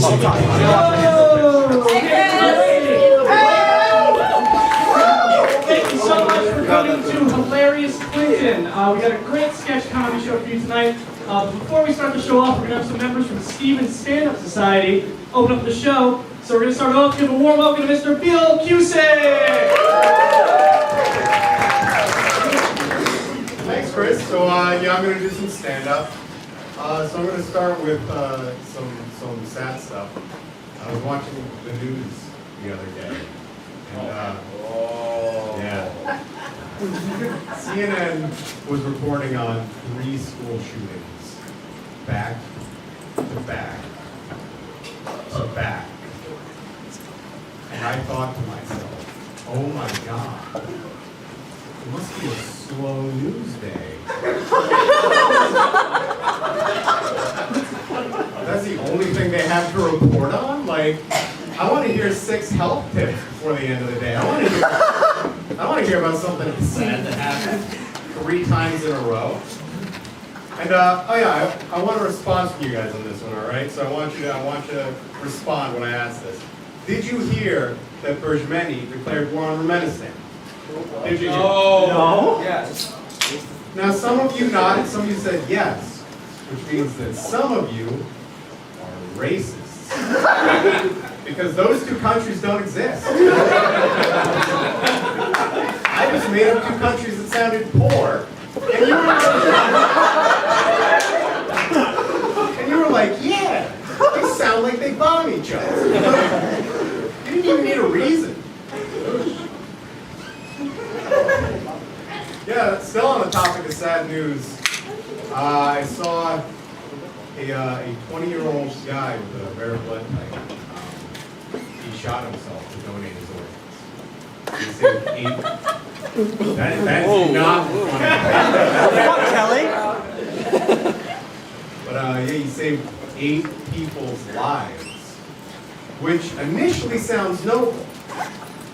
Thank you so much for coming to Hilarious Clinton. We got a great sketch comedy show for you tonight. Before we start the show off, we're going to have some members from Stevens Stand-Up Society open up the show. So we're going to start off. Give a warm welcome to Mr. Bill Cusick. Thanks, Chris. So yeah, I'm going to do some stand-up. So I'm going to start with some sad stuff. I was watching the news the other day, and yeah, CNN was reporting on 3 school shootings, back to back to back, and I thought to myself, oh my God, it must be a slow news day. That's the only thing they have to report on? Like, I want to hear 6 health tips before the end of the day. I want to hear about something sad that happened 3 times in a row. And oh yeah, I want a response from you guys on this one, all right? So I want you to respond when I ask this. Did you hear that Bergmeni declared war on Armenian? Did you hear? No. Yes. Now some of you nodded, some of you said yes, which means that some of you are racists. Because those 2 countries don't exist. I just made up 2 countries that sounded poor, and you were like, yeah, they sound like they bomb each other. You didn't even need a reason. Yeah, still on the topic of sad news, I saw a 20-year-old guy with a rare blood type. He shot himself to donate his organs. He saved 8. That's not funny. But yeah, he saved 8 people's lives, which initially sounds noble,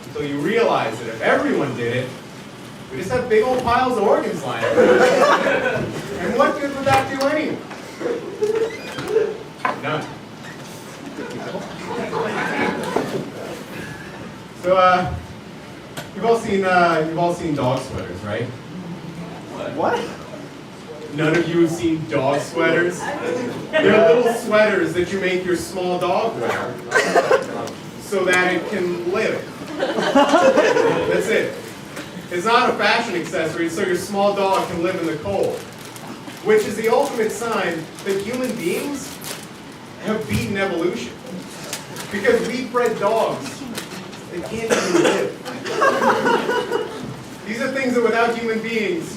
until you realize that if everyone did it, we just have big old piles of organs lying around. And what good would that do anyway? None. So, you've all seen dog sweaters, right? What? None of you have seen dog sweaters? They're little sweaters that you make your small dog wear so that it can live. That's it. It's not a fashion accessory, it's so your small dog can live in the cold. Which is the ultimate sign that human beings have beaten evolution. Because we bred dogs, they can't even live. These are things that without human beings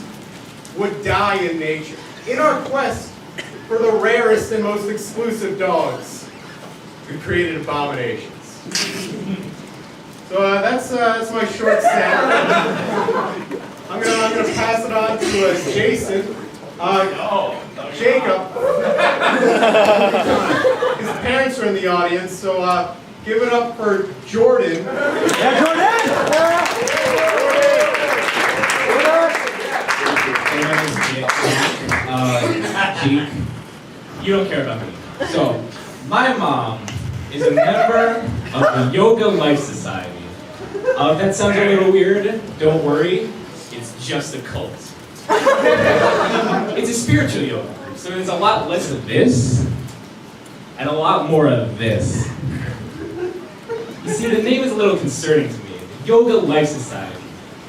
would die in nature. In our quest for the rarest and most exclusive dogs, we've created abominations. So that's my short stand. I'm gonna pass it on to Jason. Jacob. His parents are in the audience, so give it up for Jordan. Yeah, Jordan! Jake, you don't care about me. So, my mom is a member of the Yoga Life Society. That sounds a little weird. Don't worry, it's just a cult. It's a spiritual yoga group, so there's a lot less of this and a lot more of this. You see, the name is a little concerning to me. The Yoga Life Society.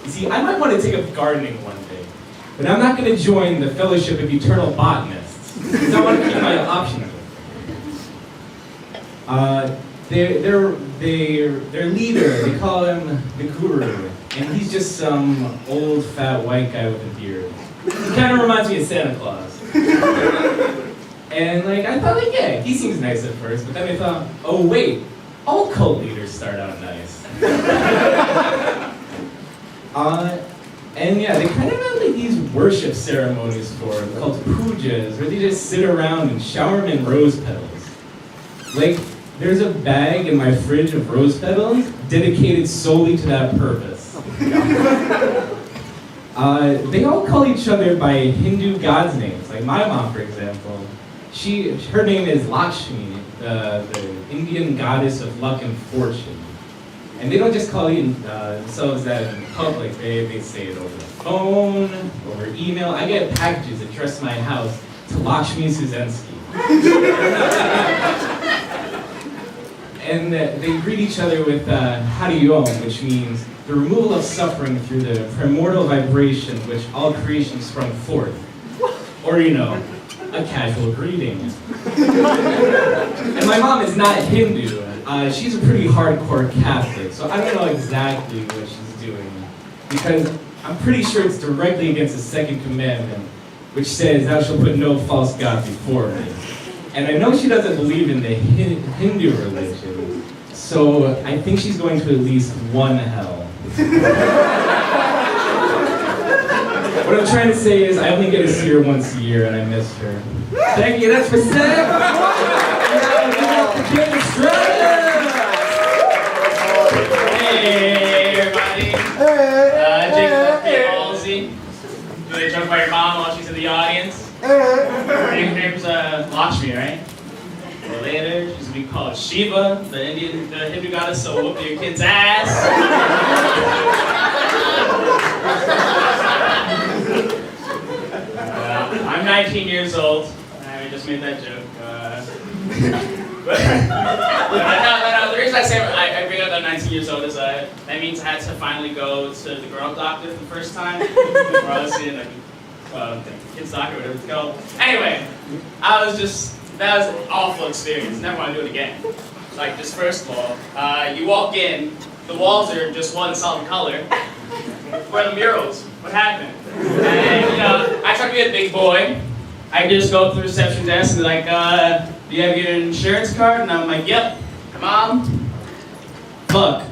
You see, I might want to take up gardening one day, but I'm not going to join the Fellowship of Eternal Botanists, because I want to keep my options open. Their leader, they call him the Guru, and he's just some old fat white guy with a beard. He kind of reminds me of Santa Claus. And like, I thought like, yeah, he seems nice at first, but then I thought, oh wait, all cult leaders start out nice. And yeah, they kind of have like these worship ceremonies for them called pujas, where they just sit around and shower them in rose petals. Like, there's a bag in my fridge of rose petals dedicated solely to that purpose. They all call each other by Hindu gods' names. Like my mom, for example, her name is Lakshmi. the Indian goddess of luck and fortune. And they don't just call themselves that in public, they say it over the phone, over email. I get packages addressed to my house to Lakshmi Suszczynski. And they greet each other with Hariom, which means the removal of suffering through the primordial vibration which all creation sprung forth. Or, a casual greeting. And my mom is not Hindu. She's a pretty hardcore Catholic, so I don't know exactly what she's doing. Because I'm pretty sure it's directly against the second commandment, which says, "Thou shalt put no false god before me." And I know she doesn't believe in the Hindu religion, so I think she's going to at least one hell. What I'm trying to say is I only get to see her once a year and I miss her. Thank you, that's for Sam. Hey everybody. Jacob Halsey. Doing a joke about your mom while she's in the audience. Her name's Lakshmi, right? Or later, she's gonna be called Shiva, the Hindu goddess, so whoop your kid's ass. I'm 19 years old. I just made that joke. But the reason I say I bring up that 19 years old is that means I had to finally go to the girl doctor for the first time. Before I was seeing the kid's doctor, whatever it's called. Anyway, that was an awful experience. Never want to do it again. Like, just first of all, you walk in, the walls are just one solid color. Where are the murals? What happened? And, I try to be a big boy. I just go up to the reception desk and be like, do you have your insurance card? And I'm like, yep. Mom? Fuck.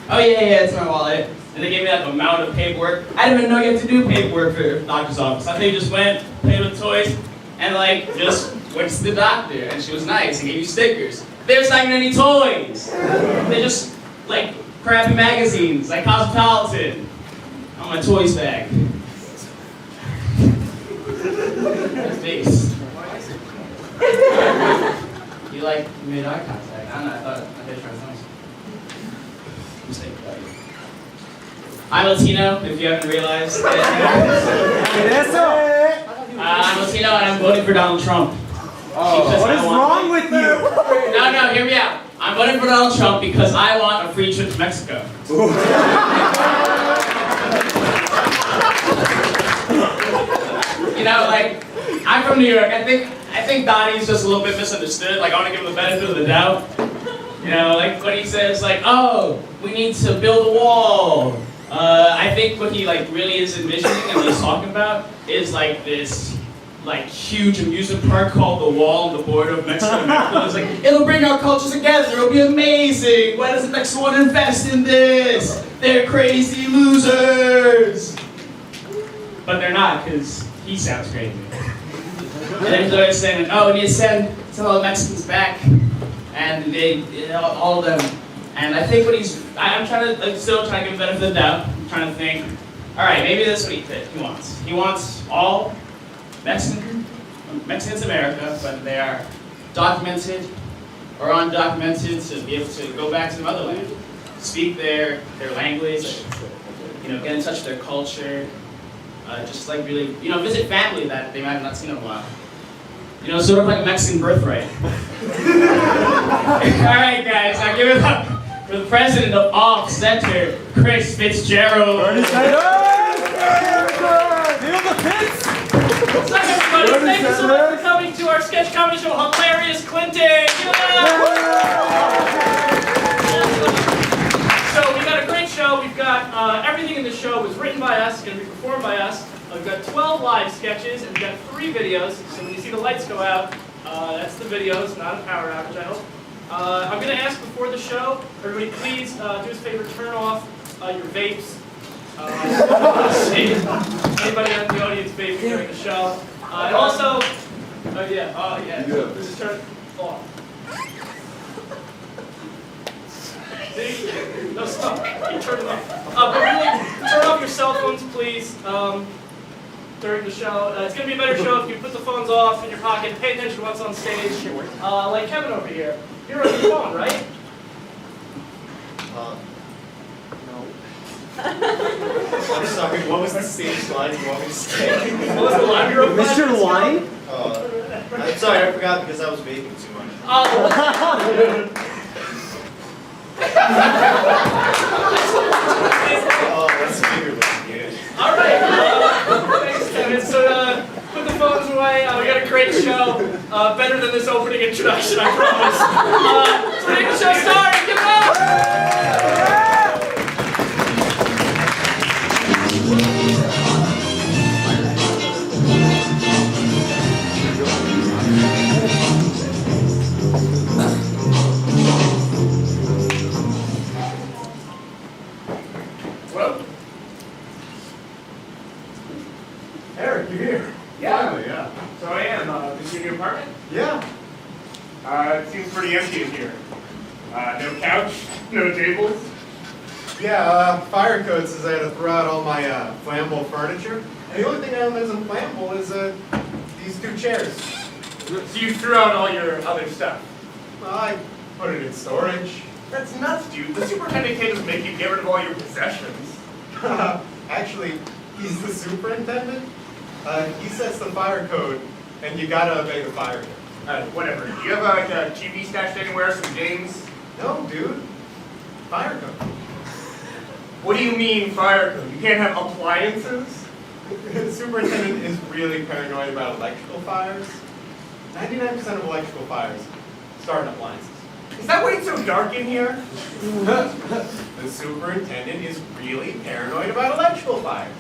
Oh yeah, it's my wallet. And they gave me like a mountain of paperwork. I didn't even know you had to do paperwork for the doctor's office. I think you just went, played with toys, and just went to the doctor. And she was nice and gave you stickers. There's not even any toys. They're just crappy magazines, like Cosmopolitan. On my toys bag. Face. You made eye contact. I don't know, I thought you were trying to tell me something. Mistake. I'm Latino, if you haven't realized. I'm Latino and I'm voting for Donald Trump. Oh, what is wrong with you? No, hear me out. I'm voting for Donald Trump because I want a free trip to Mexico. I'm from New York. I think Donnie's just a little bit misunderstood. I want to give him the benefit of the doubt. When he says, oh, we need to build a wall. I think what he really is envisioning and what he's talking about is this huge amusement park called the Wall on the border of Mexico and Mexico. It's it'll bring our cultures together. It'll be amazing. Why doesn't Mexico want to invest in this? They're crazy losers. But they're not, because he sounds crazy. And then he's always saying, oh, we need to send all the Mexicans back, and all of them. And I think I'm trying to, still trying to give him the benefit of the doubt. I'm trying to think, all right, maybe this is what he wants. He wants all Mexicans in America, whether they are documented or undocumented, to be able to go back to the motherland, speak their language, get in touch with their culture, just really, visit family that they might have not seen in a while. Sort of like a Mexican birthright. Alright guys, now give it up for the president of Off-Center, Chris Fitzgerald. What's up, everybody? Thank you so much for coming to our sketch comedy show, Hilarious Clinton! So we got a great show. We've got everything in the show was written by us, going to be performed by us. We've got 12 live sketches and we've got 3 videos. So when you see the lights go out, that's the videos, not a power outage, I hope. I'm going to ask before the show, everybody please do us a favor, turn off your vapes. Anybody in the audience vaping during the show. And also, this is turn off. See? No, stop. Keep turning off. But really, turn off your cell phones, please. during the show. It's going to be a better show if you put the phones off in your pocket, pay attention to what's on stage, like Kevin over here. You're on your phone, right? No. I'm sorry, what was the stage line you want me to say? What was the line you wrote? Mr. Line? I'm sorry, I forgot because I was vaping too much. Oh, Oh, that's figurative, dude. all right. Thanks, Kevin. So, put the phones away. We got a great show. Better than this opening introduction, I promise. So, make the show start. Give it up. Well, Eric, you're here. Yeah. Finally, yeah. so I am. This your new apartment? Yeah. It seems pretty empty in here. No couch, no tables. Yeah, fire code says I had to throw out all my flammable furniture. And the only thing I own that isn't flammable is these two chairs. So you threw out all your other stuff. Well, I put it in storage. That's nuts, dude. The superintendent can't just make you get rid of all your possessions. Actually, he's the superintendent. He sets the fire code, and you gotta obey the fire code. Whatever. Do you have like a TV stashed anywhere, some games? No, dude. Fire code. What do you mean fire code? You can't have appliances? The superintendent is really paranoid about electrical fires. 99% of electrical fires start in appliances. Is that why it's so dark in here? The superintendent is really paranoid about electrical fires.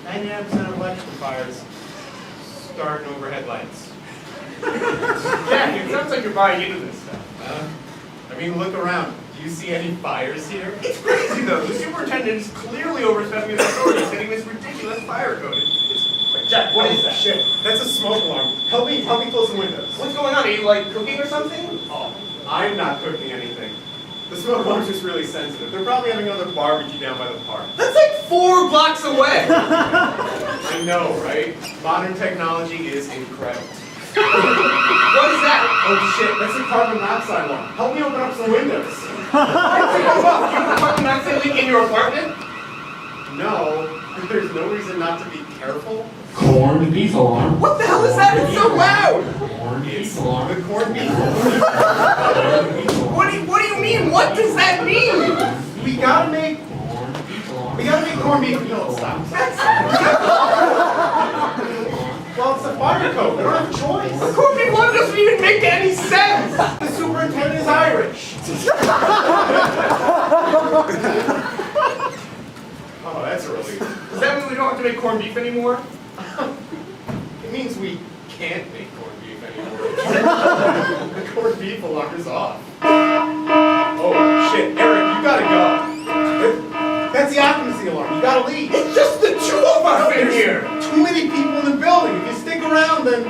99% of electrical fires start in overhead lights. Yeah, it sounds like you're buying into this stuff. I mean, look around. Do you see any fires here? It's crazy though. The superintendent is clearly overstepping his authority, setting this ridiculous fire code. Jack, what is that? Shit, that's a smoke alarm. Help me close the windows. What's going on? Are you like cooking or something? Oh, I'm not cooking anything. The smoke alarm's just really sensitive. They're probably having another barbecue down by the park. That's like 4 blocks away. I know, right? Modern technology is incredible. What is that? Oh shit, that's a carbon monoxide alarm. Help me open up some windows. You have a carbon monoxide leak in your apartment? No, there's no reason not to be careful. Corned beef alarm. What the hell is that? It's so loud. Corned beef It's alarm. the corned beef. What do you mean? What does that mean? We gotta make Corned beef alarm. corned beef until it stops. Well, it's a fire code. We don't have a choice. The corned beef one doesn't even make any sense. The superintendent is Irish. Oh, that's a relief. Does that mean we don't have to make corned beef anymore? It means we can't make corned beef anymore. The corned beef alarm is off. Oh, shit. Eric, you gotta go. That's the occupancy alarm. You gotta leave. It's just the 2 of us in here. Too many people in the building. If you stick around, then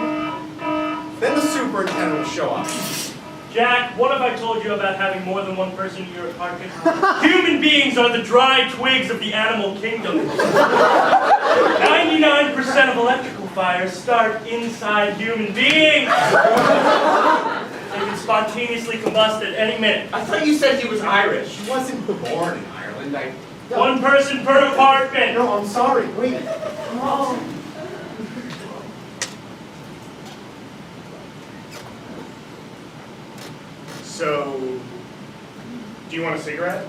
the superintendent will show up. Jack, what have I told you about having more than one person in your apartment? Human beings are the dry twigs of the animal kingdom. 99% of electrical fires start inside human beings. They can spontaneously combust at any minute. I thought you said he was Irish. He wasn't born in Ireland. One person per apartment. No, I'm sorry. Wait. Oh. So, do you want a cigarette?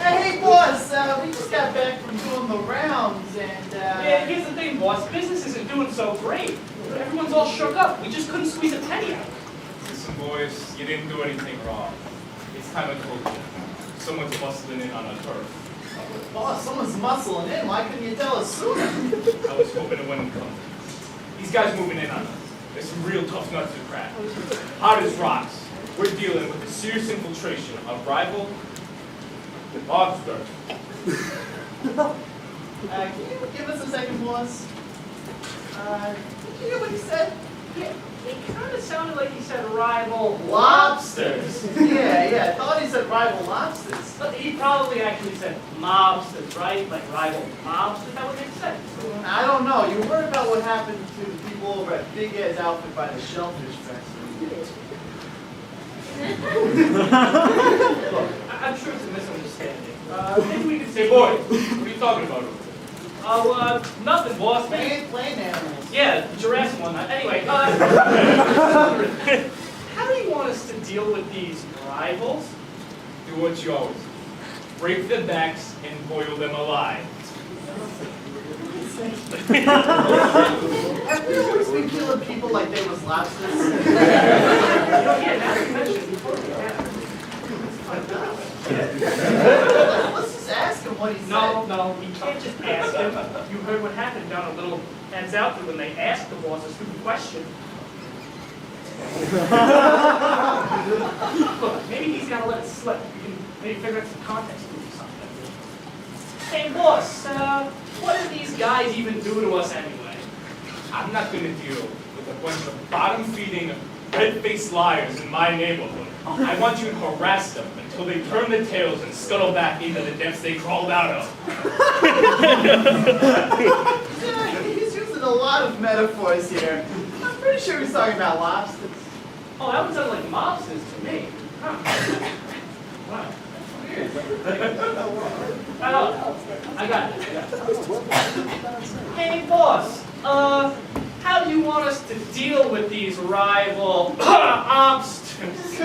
Hey, boss, we just got back from doing the rounds and, Yeah, here's the thing, boss. Business isn't doing so great. Everyone's all shook up. We just couldn't squeeze a penny out. Listen, boys, you didn't do anything wrong. It's kind of cool. Someone's bustling in on a turf. boss, someone's muscling in. Why couldn't you tell us sooner? I was hoping it wouldn't come. These guys moving in on us. There's some real tough nuts to crack. Hard as rocks. We're dealing with a serious infiltration of rival Lobster. Can you give us a second, boss? Did you hear what he said? Yeah, it kind of sounded like he said rival Lobsters. Yeah, I thought he said rival lobsters. But he probably actually said mobsters, right? Like rival mobsters. That would make sense. I don't know. You heard about what happened to the people over at Big Ed's outfit by the Shellfish Festival. Look, I'm sure it's a misunderstanding. Maybe we could say, Hey boy, what are you talking about over there? Oh, nothing, boss. Maybe. Land animals. Yeah, giraffes and whatnot. Anyway, how do you want us to deal with these rivals? Do what you always do. Break their backs and boil them alive. Have we always been killing people like they was lobsters? Yeah, now you mentioned it before. Let's just ask him what he said. No, you can't just ask him. You heard what happened down a little ends out there when they asked the boss a stupid question. Look, maybe he's got to let it slip. We can maybe figure out some context or something. Hey, boss, what did these guys even do to us anyway? I'm not going to deal with a bunch of bottom-feeding, red-faced liars in my neighborhood. I want you to harass them until they turn their tails and scuttle back into the depths they crawled out of. Yeah, he's using a lot of metaphors here. I'm pretty sure he's talking about lobsters. Oh, that would sound like mobsters to me. Huh. Wow. I got it. Hey, boss. How do you want us to deal with these rival obstacles?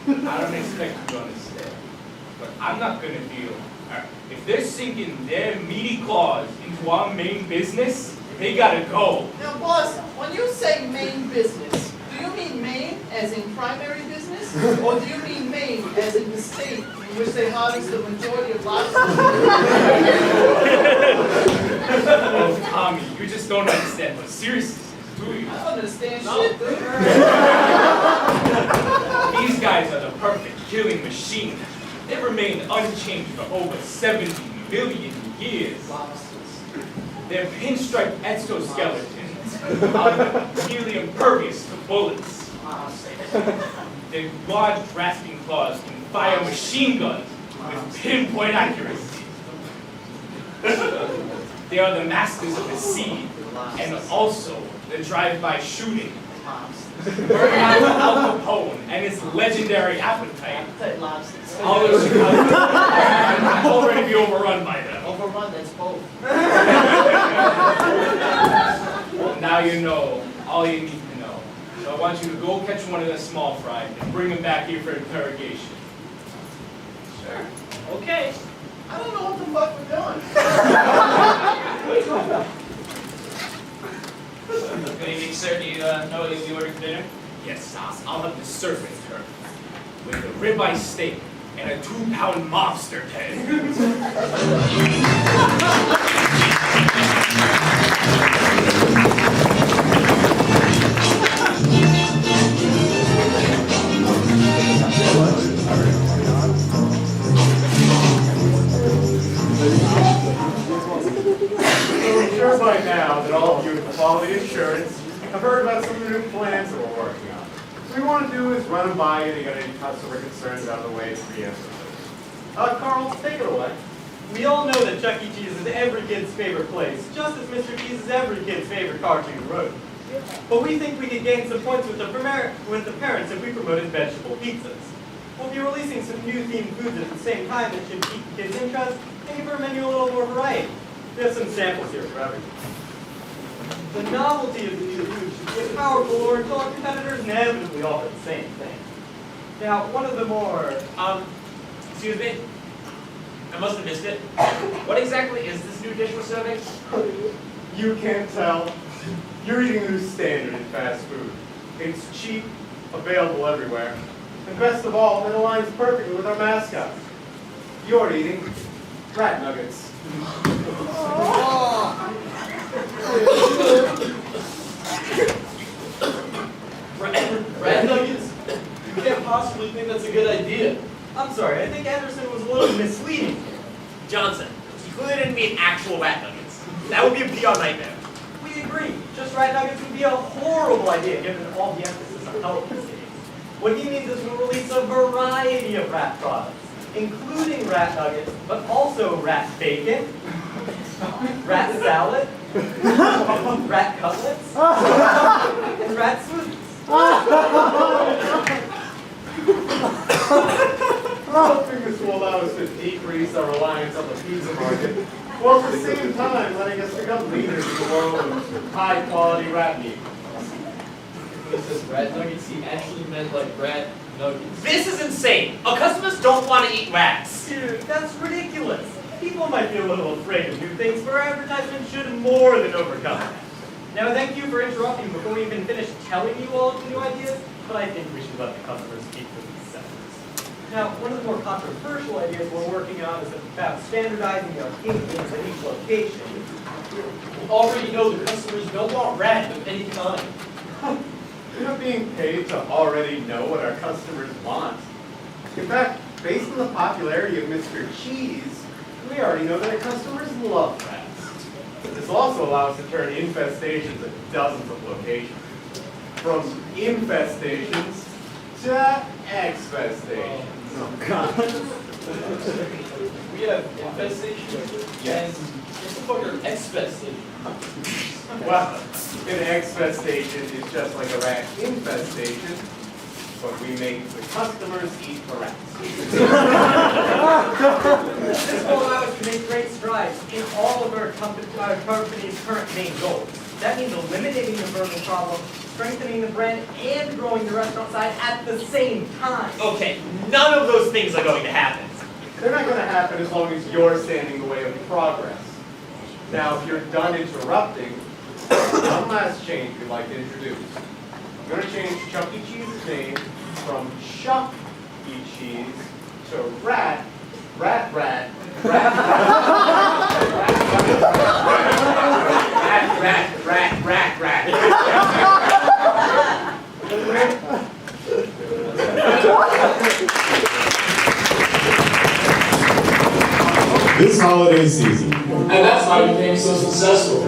I don't expect you to understand, but I'm not going to deal. If they're sinking their meaty claws into our main business, they gotta go. Now, boss, when you say main business, do you mean Maine as in primary business? Or do you mean Maine as in the state in which they harvest the majority of lobsters? Oh, Tommy, you just don't understand what seriousness is, do you? I don't understand shit, dude. These guys are the perfect killing machine. They've remained unchanged for over 70 million years. Their pinstripe exoskeletons are nearly impervious to bullets. Their large grasping claws can fire machine guns with pinpoint accuracy. They are the masters of the sea and also the drive-by shooting. Birk Al Capone and his legendary appetite already be overrun by them. Overrun, that's both. Now you know all you need to know. So I want you to go catch one of the small fry and bring him back here for interrogation. Sure. Okay. I don't know what the fuck we're doing. What are you talking about? Good evening, sir. Do you know what you ordered for dinner? Yes, I'll have the serpent turn with a ribeye steak and a 2-pound mobster head. I'm sure by now that all of you at Quality Insurance have heard about some of the new plans that we're working on. What we want to do is run them by you. You got any customer concerns out of the way preemptively. Carl, take it away. We all know that Chuck E. Cheese is every kid's favorite place, just as Mr. Cheese is every kid's favorite cartoon road. But we think we could gain some points with the parents if we promoted vegetable pizzas. We'll be releasing some new themed foods at the same time that should pique the kids' interest and give our menu a little more variety. We have some samples here for everyone. The novelty of the new food should be a powerful lure until our competitors inevitably offer the same thing. Now, one of the more, Excuse me? I must have missed it. What exactly is this new dish we're serving? You can't tell. You're eating the new standard in fast food. It's cheap, available everywhere, and best of all, it aligns perfectly with our mascot. You're eating rat nuggets. rat nuggets? You can't possibly think that's a good idea. I'm sorry, I think Anderson was a little misleading. Johnson, he clearly didn't mean actual rat nuggets. That would be a PR nightmare. We agree. Just rat nuggets would be a horrible idea given all the emphasis on health these days. What he means is we'll release a variety of rat products, including rat nuggets, but also rat bacon, rat salad, rat cutlets, and rat smoothies. Hoping this will allow us to decrease our reliance on the pizza market, while at the same time letting us become leaders in the world of high-quality rat meat. This is rat nuggets. He actually meant like rat nuggets. This is insane. Our customers don't want to eat rats. Dude, that's ridiculous. People might be a little afraid of new things, but our advertisement should more than overcome that. Now, thank you for interrupting before we even finish telling you all of the new ideas, but I think we should let the customers speak for themselves. Now, one of the more controversial ideas we're working on is about standardizing the arcade games at each location. We already know the customers don't want rat of any kind. We're not being paid to already know what our customers want. In fact, based on the popularity of Mr. Cheese, we already know that our customers love rats. This will also allow us to turn infestations at dozens of locations. From infestations to exfestations. Oh, God. We have infestations and it's a fucking exfestation. Well, an exfestation is just like a rat infestation, but we make the customers eat the rats. This will allow us to make great strides in all of our company's current main goals. That means eliminating the burger problem, strengthening the brand, and growing the restaurant side at the same time. Okay, none of those things are going to happen. They're not going to happen as long as you're standing in the way of progress. Now, if you're done interrupting, one last change we'd like to introduce. I'm going to change Chuck E. Cheese's name from Chuck E. Cheese to Rat, Rat, Rat, Rat, Rat. This holiday season. And that's why we became so successful.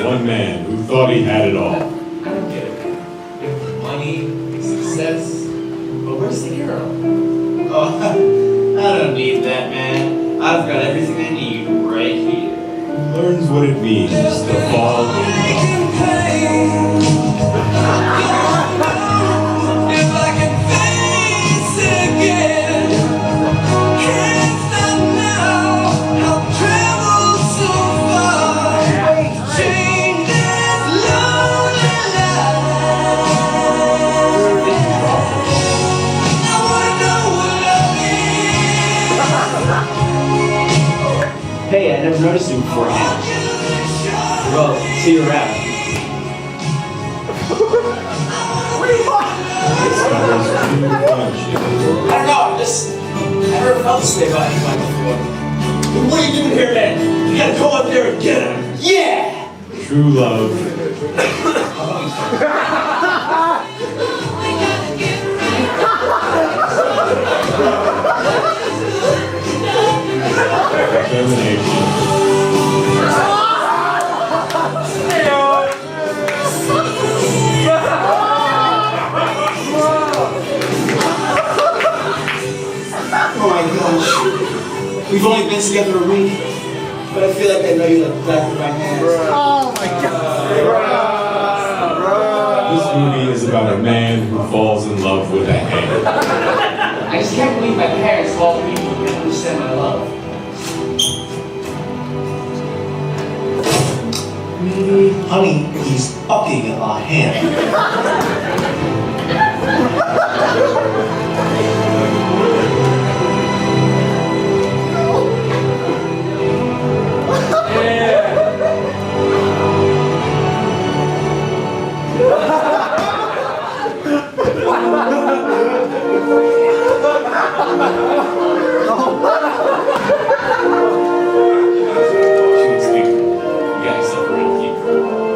One man who thought he had it all. I don't get it. Money, success, but where's the girl? Oh, I don't need that, man. I've got everything I need right here. Learns what it means to fall in love. Hey, I never noticed you beforehand. Well, see you around. I don't know, I never felt this way about anybody before. What are you doing here, man? You gotta go up there and get him. Yeah! True love. Determination. Oh my gosh. We've only been together a week, but I feel like I know you like the back of my hand. Oh my God. This movie is about a man who falls in love with a hand. I just can't believe my parents, of all people, can understand my love. Honey, he's fucking our hand.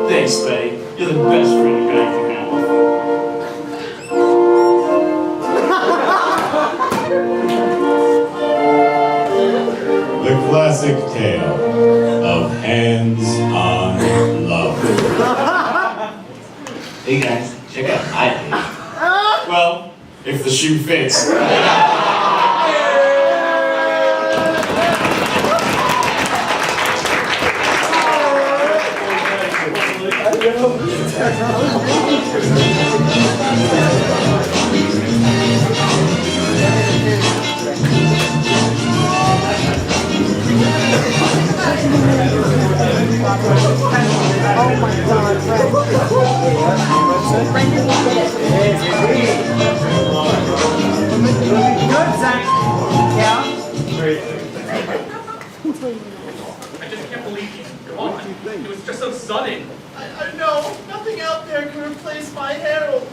Thanks, Betty. You're the best friend a guy can have. classic tale of hands-on love. Hey guys, check out my page. Well, if the shoe fits. I just can't believe he's gone. It was just so sudden. I know, nothing out there can replace my Harold.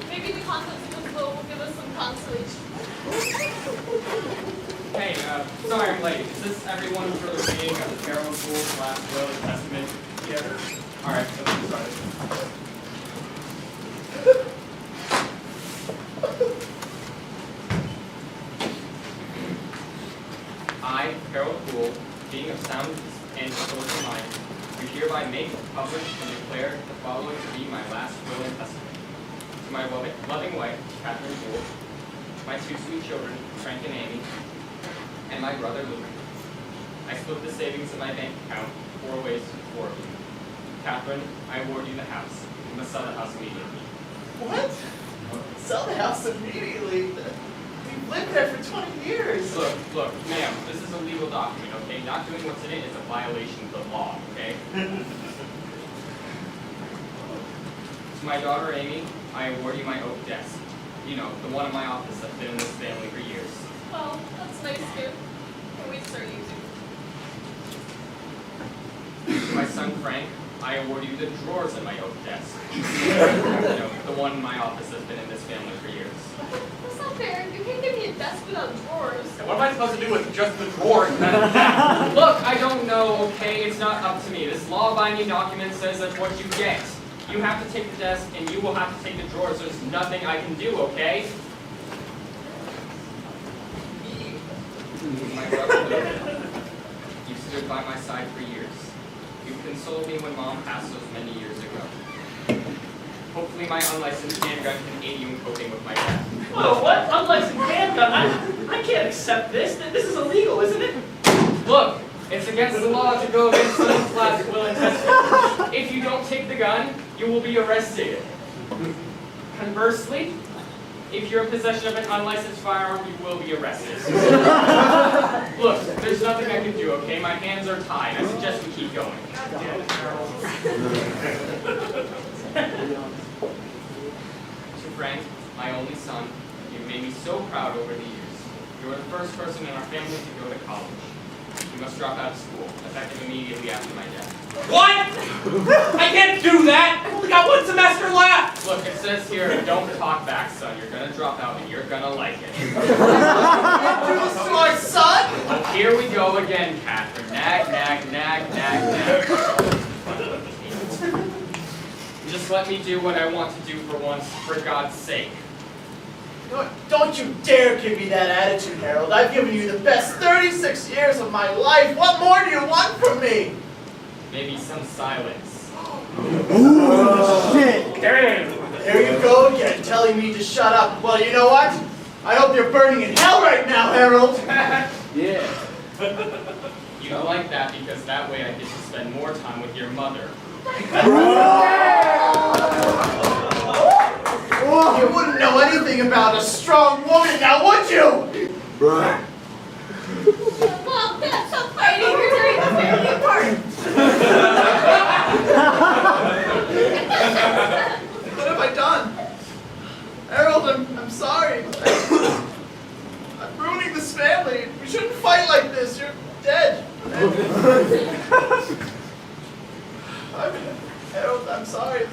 Maybe the concept of flow will give us some consolation. Hey, sorry I'm late. Is this everyone for the reading of the Harold School's last will and testament? Yeah. Alright, so let's get started. I, Harold Poole, being of sound and social mind, do hereby make, publish, and declare the following to be my last will and testament. To my loving wife, Catherine Poole, my two sweet children, Frank and Amy, and my brother Luke. I split the savings in my bank account 4 ways to 4 of you. Catherine, I award you the house. You must sell the house immediately. What? Sell the house immediately? We've lived there for 20 years. Look, ma'am, this is a legal document, okay? Not doing what's in it is a violation of the law, okay? To my daughter Amy, I award you my oak desk. You know, the one in my office that's been in this family for years. Well, that's nice too. Can we start using it? To my son Frank, I award you the drawers in my oak desk. You know, the one in my office that's been in this family for years. That's not fair. You can't give me a desk without drawers. What am I supposed to do with just the drawers? Look, I don't know, okay? It's not up to me. This law-binding document says that's what you get. You have to take the desk, and you will have to take the drawers. There's nothing I can do, okay? My brother Luke, you stood by my side for years. You consoled me when Mom passed those many years ago. Hopefully my unlicensed handgun can aid you in coping with my death. Whoa, what? Unlicensed handgun? I can't accept this. This is illegal, isn't it? Look, it's against the law to go against someone's class will and testament. If you don't take the gun, you will be arrested. Conversely, if you're in possession of an unlicensed firearm, you will be arrested. Look, there's nothing I can do, okay? My hands are tied. I suggest we keep going. Damn it, Harold. To Frank, my only son, you've made me so proud over the years. You were the first person in our family to go to college. You must drop out of school, effective immediately after my death. What? I can't do that! I only got 1 semester left! Look, it says here, don't talk back, son. You're gonna drop out and you're gonna like it. You do this to our son? Well, here we go again, Catherine. Nag, nag, nag, nag, nag. Just let me do what I want to do for once, for God's sake. Don't you dare give me that attitude, Harold. I've given you the best 36 years of my life. What more do you want from me? Maybe some silence. Shit. There you go again, telling me to shut up. Well, you know what? I hope you're burning in hell right now, Harold. Yeah. You don't like that because that way I get to spend more time with your mother. You wouldn't know anything about a strong woman, now would you? Mom, Dad, stop fighting. You're tearing the family apart. What have I done? Harold, I'm sorry. I'm ruining this family. We shouldn't fight like this. You're dead. Harold, I'm sorry.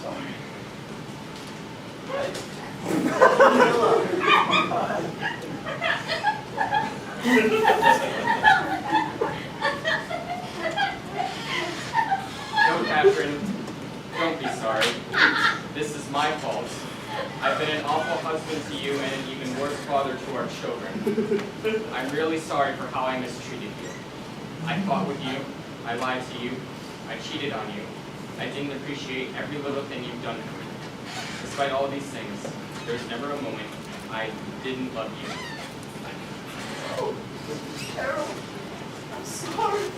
Sorry. No, Catherine, don't be sorry. This is my fault. I've been an awful husband husband to you and an even worse father to our children. I'm really sorry for how I mistreated you. I fought with you, I lied to you, I cheated on you. I didn't appreciate every little thing you've done for me. Despite all these things, there's never a moment I didn't love you. Oh, Carol, I'm sorry.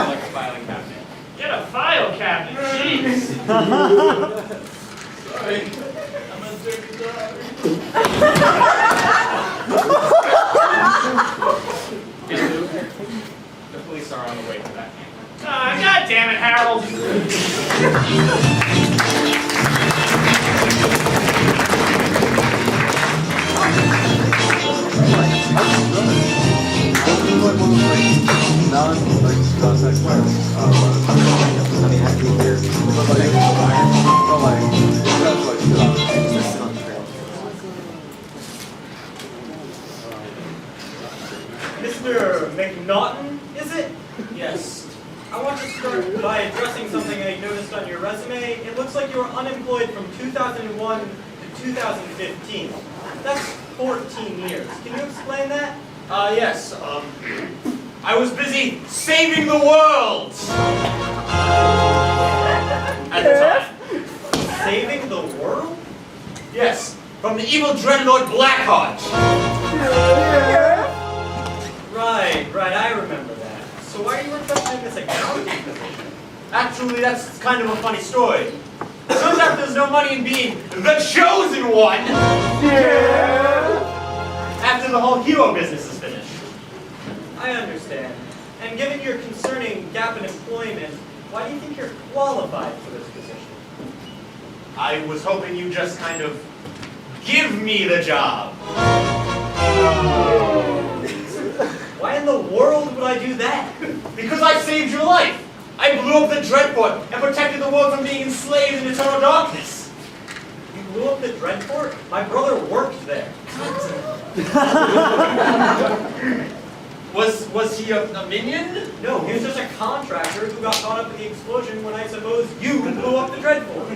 Like a filing cabinet. Get a file cabinet, jeez. Sorry, I'm a dirty dog. Hey, Luke, the police are on the way to that camera. God damn it, Harold. Mr. McNaughton, is it? Yes. I want to start by addressing something I noticed on your resume. It looks like you were unemployed from 2001 to 2015. That's 14 years. Can you explain that? Yes. I was busy saving the world at the time. Saving the world? Yes, from the evil dreadlord Blackheart. Right, I remember that. So why are you interested in this accounting position? Actually, that's kind of a funny story. Turns out there's no money in being the chosen one. After the whole hero business is finished. I understand. And given your concerning gap in employment, why do you think you're qualified for this position? I was hoping you just kind of give me the job. Why in the world would I do that? Because I saved your life. I blew up the Dreadport and protected the world from being enslaved in eternal darkness. You blew up the Dreadport? My brother worked there. Was he a minion? No, he was just a contractor who got caught up in the explosion when I suppose you blew up the Dreadport.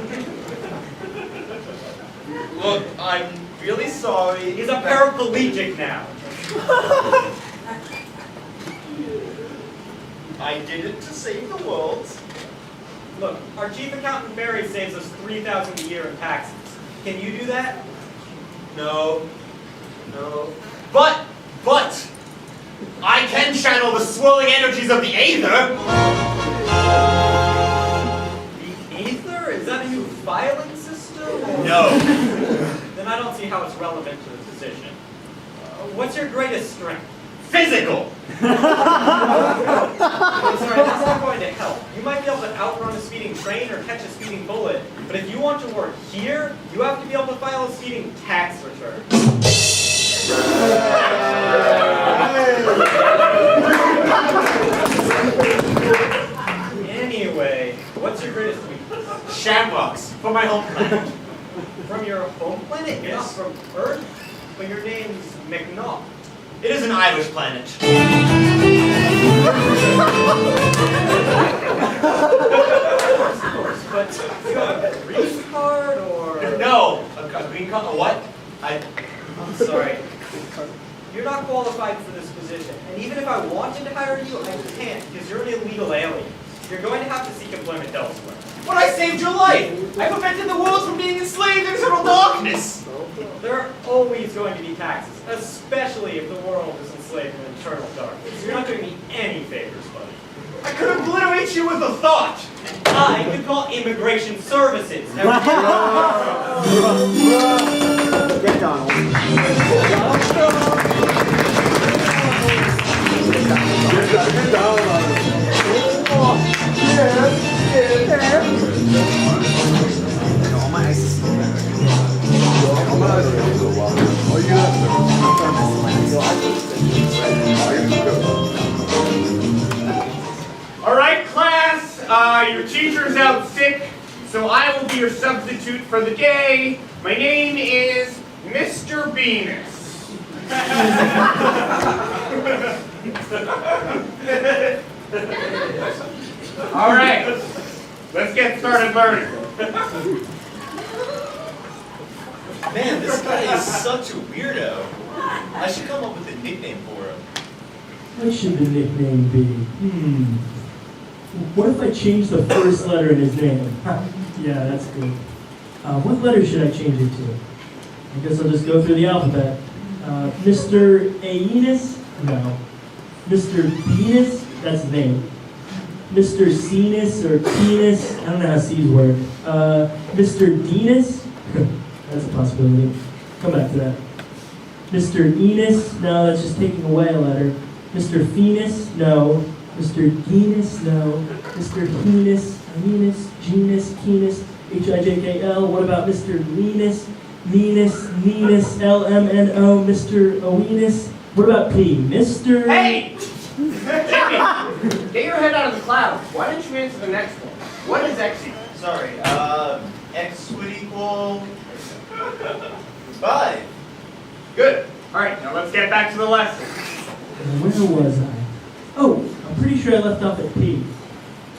Look, I'm really sorry. He's a paraplegic now. I did it to save the world. Look, our chief accountant Barry saves us $3,000 a year in taxes. Can you do that? No. But, I can channel the swirling energies of the Aether. The Aether? Is that a new filing system? No. Then I don't see how it's relevant to the position. What's your greatest strength? Physical. I'm sorry, that's not going to help. You might be able to outrun a speeding train or catch a speeding bullet, but if you want to work here, you have to be able to file a speeding tax return. Anyway, what's your greatest weakness? Shamrocks for my home planet. From your home planet? You're not Yes. from Earth? But your name's McNaught. It is an Irish planet. Of course. But you have a green card or? No, a green card. What? I'm sorry. You're not qualified for this position. And even if I wanted to hire you, I can't because you're an illegal alien. You're going to have to seek employment elsewhere. But I saved your life. I prevented the world from being enslaved in eternal darkness. There are always going to be taxes, especially if the world is enslaved in eternal darkness. You're not doing me any favors, buddy. I could obliterate you with a thought. I could call immigration services. Get Donald. All my ice is All right, class, your teacher's out sick, so I will be your substitute for the day. My name is Mr. Venus. All right. let's get started learning. Man, this guy is such a weirdo. I should come up with a nickname for him. What should the nickname be? What if I change the first letter in his name? Yeah, that's good. What letter should I change it to? I guess I'll just go through the alphabet. Mr. Aeneas? No. Mr. Penis? That's his name. Mr. Cenis or Penis? I don't know how C's work. Mr. Denis? That's a possibility. Come back to that. Mr. Enos? No, that's just taking away a letter. Mr. Phoenix? No. Mr. Genus? No. Mr. Henus? Henus? Genus? Kenus? H-I-J-K-L? What about Mr. Linus? Linus? Linus? L-M-N-O? Mr. Oenus? What about P? Mr. Hey! Jimmy! Get your head out of the clouds. Why don't you answer the next one? What is X equal? Sorry, X would equal 5. Good. Alright, now let's get back to the lesson. Where was I? Oh, I'm pretty sure I left off at P.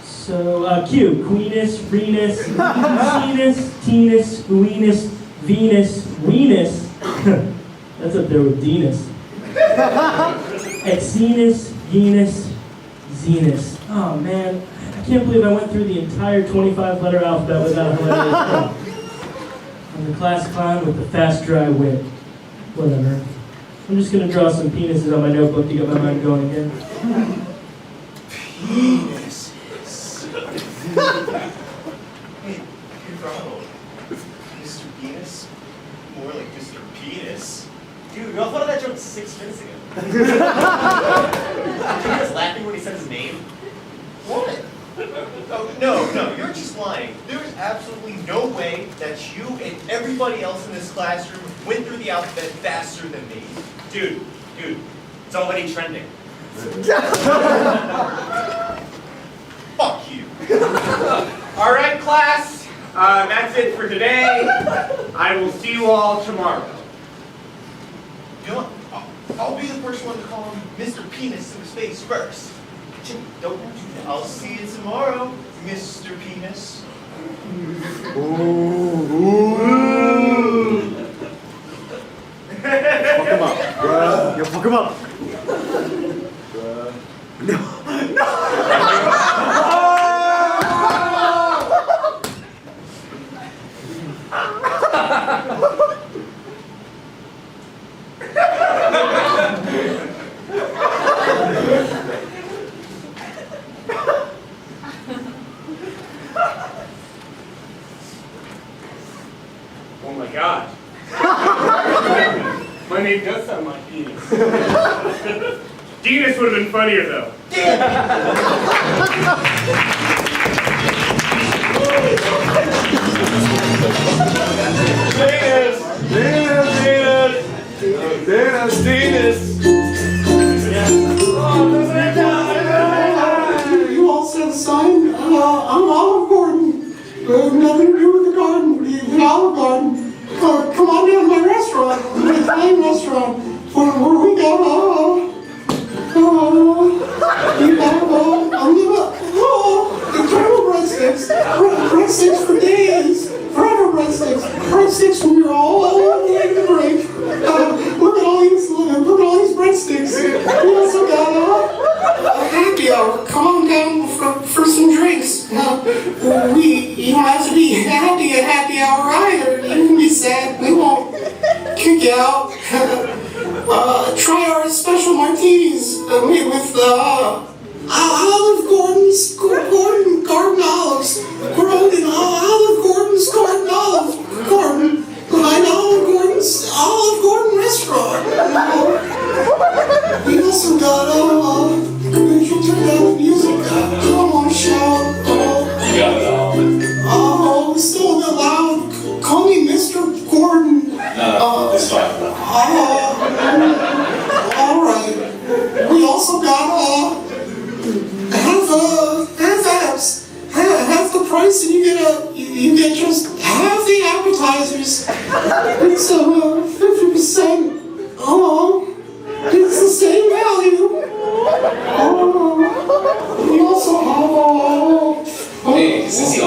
So, Q. Queenus, Renus, Venus, Tenus, Uenus, Venus, Venus. That's up there with Venus. Exenus, Venus, Zenus. Oh man, I can't believe I went through the entire 25-letter alphabet without a hilarious. I'm the class clown with the fast, dry wit. Whatever. I'm just gonna draw some penises on my notebook to get my mind going again. Penis. Hey, Ronald. Mr. Penis? More like Mr. Penis. Dude, we all thought of that joke 6 minutes ago. He was laughing when he said his name. What? Oh, no, you're just lying. There is absolutely no way that you and everybody else in this classroom went through the alphabet faster than me. Dude, it's already trending. Fuck you. All right, class, that's it for today. I will see you all tomorrow. You know what? I'll be the first one to call him Mr. Penis to his face first. Jimmy, don't do that. I'll see you tomorrow, Mr. Penis. Fuck him up, bruh. Yo, fuck him up. Bruh. No. Oh my God. My name does sound like Venus. Venus would have been funnier though. You all see the sign? I'm Olive Garden. Nothing to do with the garden. The Olive Garden. Come on down to my restaurant. My Italian restaurant. Where we got incredible breadsticks. Breadsticks for days. Forever breadsticks. Breadsticks when you're all ready to break. Look at all these breadsticks. We also got a happy hour. Come on down for some drinks. You don't have to be happy at happy hour either. You can be sad. We won't kick you out. Try our special martinis made with Olive Garden's garden olives. Grown in Olive Garden's garden olive garden. Behind Olive Garden restaurant. We also got if you turn down the music, come on, shout. You got it all. It's still a bit loud. Call me Mr. Gordon. No, it's fine. Alright. We also got half the price, and you get just half the appetizers. It's 50%. It's the same value. We also have Hey, since you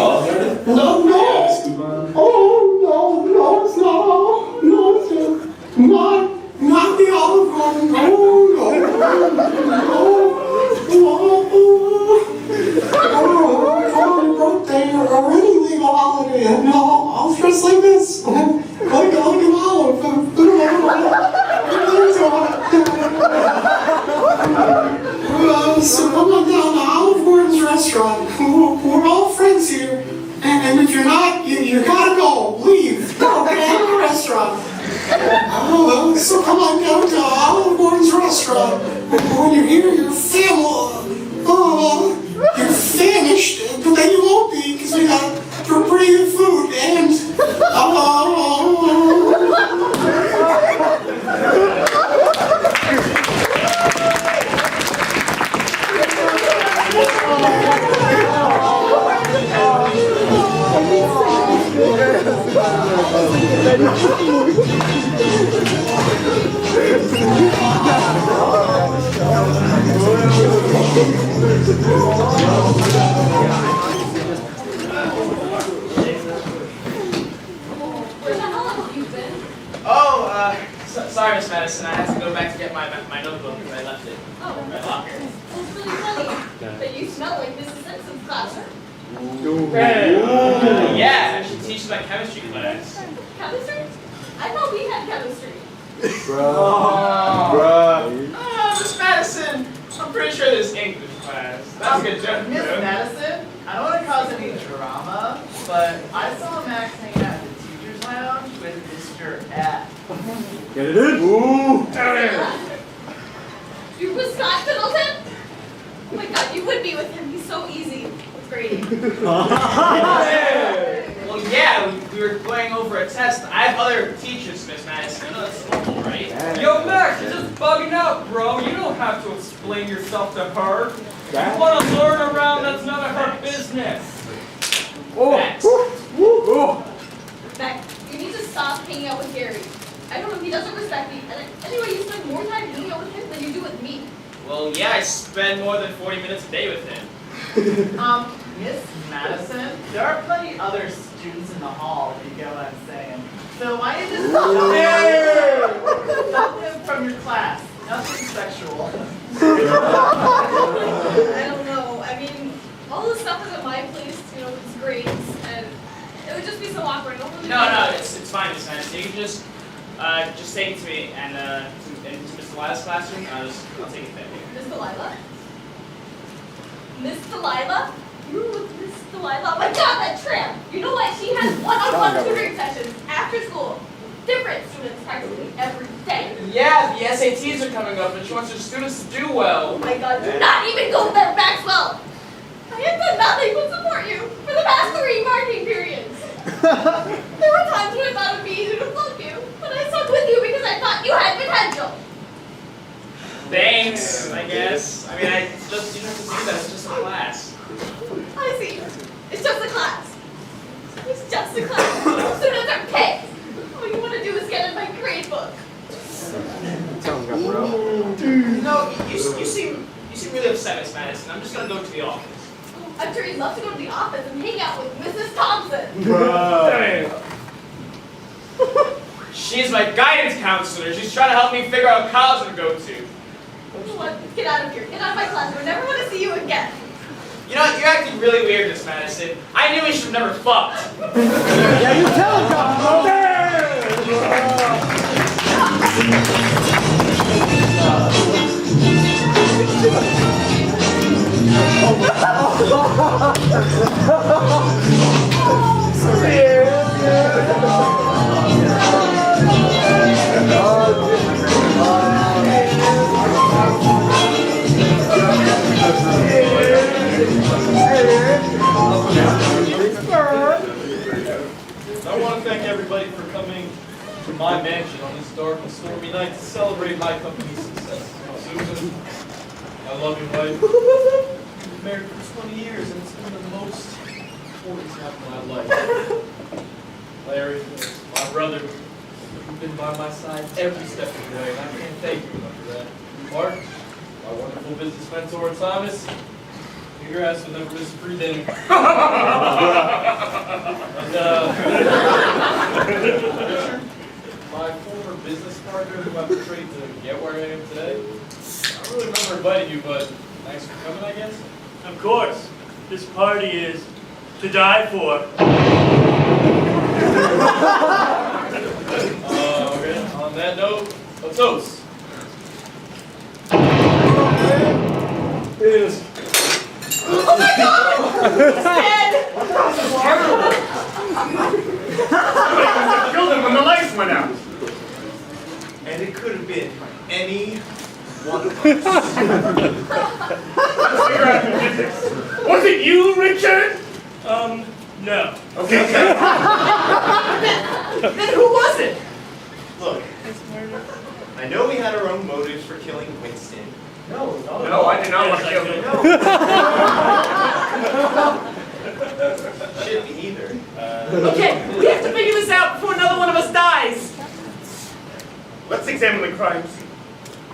Yeah, no, I'll dress like this. Like an olive. So come on down to Olive Gordon's restaurant. We're all friends here. And if you're not, you gotta go. Leave. Go get out of the restaurant. So come on down to Olive Gordon's restaurant. When you're here, you're you're famished, but then you won't be because we got pretty good food and Where the hell have you been? Oh, sorry, Miss Madison. I had to go back to get my notebook because I left it in my locker. That's really funny. But you smell like Mrs. Simpson's classroom. Yeah, she teaches my chemistry class. Chemistry? I thought we had chemistry. Miss Madison, I'm pretty sure there's English class. That's a good joke. Miss Madison, I don't want to cause any drama, but I saw Max hanging out in the teacher's lounge with Mr. F. Get it in? Ooh! You was Scott Middleton? Oh my god, you would be with him. He's so easy with grading. Well, yeah, we were going over a test. I have other teachers, Miss Madison. I know that's normal, right? Yo, Max, you're just bugging out, bro. You don't have to explain yourself to her. If you want to learn around, that's none of her business. Max. Max, you need to stop hanging out with Gary. I don't know, he doesn't respect me. And anyway, you spend more time hanging out with him than you do with me. Well, yeah, I spend more than 40 minutes a day with him. Miss Madison, there are plenty other students in the hall, if you get what I'm saying. So why don't you just stop him from your class? Nothing sexual. I don't know. I mean, all this stuff is at my place, you know, with his grades, and it would just be so awkward. I don't really No, it's fine, Miss Madison. You can just take it to me and to Miss Delilah's classroom. I'll take it there. Miss Delilah? Miss Delilah? You were with Miss Delilah? Oh my god, that tramp! You know what? She has one-on-one tutoring sessions after school. Different students practically every day. Yeah, the SATs are coming up and she wants her students to do well. Oh my god, do not even go there, Maxwell! I have done nothing but support you for the past 3 marking periods. There were times when I thought it would be easy to flunk you, but I stuck with you because I thought you had potential. Thanks, I guess. I mean, you don't have to see that. It's just a class. I see. It's just a class. It's just a class. Students are picked. All you want to do is get in my grade book. No, you seem really upset, Miss Madison. I'm just gonna go to the office. I'm sure you'd love to go to the office and hang out with Mrs. Thompson. She's my guidance counselor. She's trying to help me figure out what college to go to. You know what? Get out of here. Get out of my class. I never want to see you again. You know what? You're acting really weird, Miss Madison. I knew we should have never fucked. Yeah, you tell him, I want to thank everybody for coming to my mansion on this dark and stormy night to celebrate my company's success. Susan, my loving wife, we've been married for 20 years and it's been the most important time of my life. Larry, my brother, you've been by my side every step of the way and I can't thank you enough for that. Mark, my wonderful business mentor, Thomas, your ass will never miss a free dinner. And, my former business partner who I betrayed to get where I am today. I don't really remember inviting you, but thanks for coming, I guess. Of course, this party is to die for. Okay, on that note, a toast. Is Oh my God! He's dead! Somebody killed him when the lights went out. And it could have been any one of us. Let's figure out the physics. Was it you, Richard? No. Okay. Then who was it? Look, I know we had our own motives for killing Winston. No, I did not want to kill him. Shit, me neither. Okay, we have to figure this out before another one of us dies. Let's examine the crime scene.